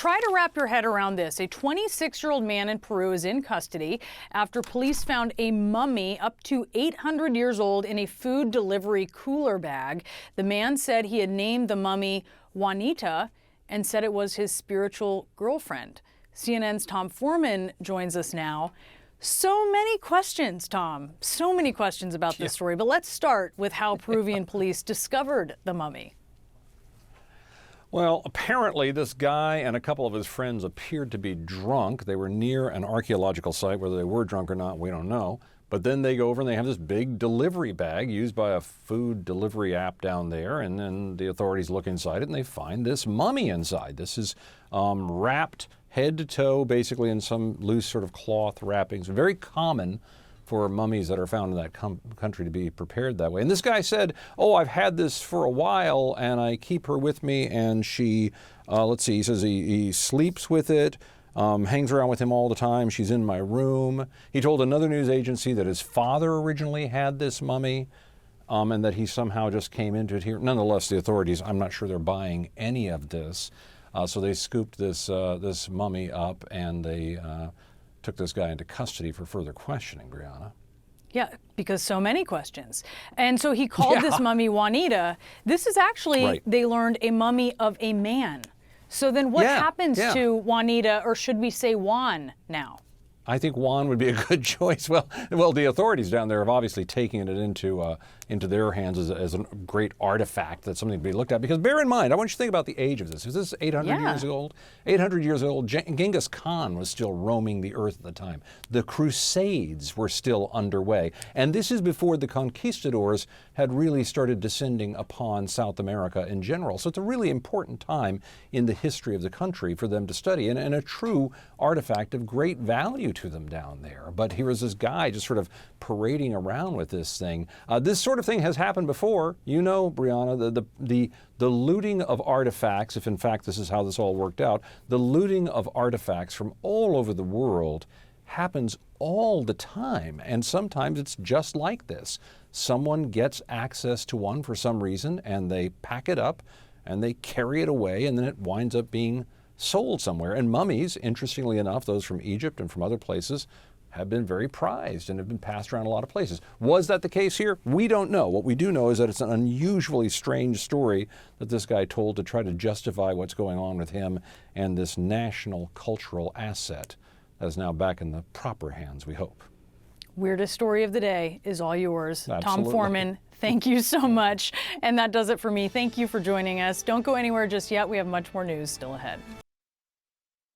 try to wrap your head around this. A 26-year-old man in Peru is in custody after police found a mummy up to 800 years old in a food delivery cooler bag. The man said he had named the mummy Juanita and said it was his spiritual girlfriend. CNN's Tom Foreman joins us now. So many questions, Tom. So many questions about this story. But let's start with how Peruvian police discovered the mummy. Well, apparently this guy and a couple of his friends appeared to be drunk. They were near an archaeological site. Whether they were drunk or not, we don't know. But then they go over and they have this big delivery bag used by a food delivery app down there. And then the authorities look inside it and they find this mummy inside. This is wrapped head to toe, basically in some loose sort of cloth wrappings. Very common for mummies that are found in that country to be prepared that way. And this guy said, oh, I've had this for a while and I keep her with me, and she, let's see, he says he sleeps with it, hangs around with him all the time. She's in my room. He told another news agency that his father originally had this mummy, and that he somehow just came into it here. Nonetheless, the authorities, I'm not sure they're buying any of this. So they scooped this, this mummy up and they took this guy into custody for further questioning, Brianna. Yeah, because so many questions. And so he called this mummy Juanita. This is actually, they learned, a mummy of a man. So then what happens to Juanita, or should we say Juan now? I think Juan would be a good choice. Well, the authorities down there have obviously taken it into their hands as a great artifact. That's something to be looked at. Because bear in mind, I want you to think about the age of this. Is this 800 years old? 800 years old. Genghis Khan was still roaming the earth at the time. The Crusades were still underway. And this is before the conquistadors had really started descending upon South America in general. So it's a really important time in the history of the country for them to study, and a true artifact of great value to them down there. But here is this guy just sort of parading around with this thing. This sort of thing has happened before. You know, Brianna, the looting of artifacts, if in fact this is how this all worked out, the looting of artifacts from all over the world happens all the time. And sometimes it's just like this. Someone gets access to one for some reason and they pack it up and they carry it away, and then it winds up being sold somewhere. And mummies, interestingly enough, those from Egypt and from other places, have been very prized and have been passed around a lot of places. Was that the case here? We don't know. What we do know is that it's an unusually strange story that this guy told to try to justify what's going on with him and this national cultural asset that is now back in the proper hands, we hope. Weirdest story of the day is all yours. Absolutely. Tom Foreman, thank you so much. And that does it for me. Thank you for joining us. Don't go anywhere just yet. We have much more news still ahead.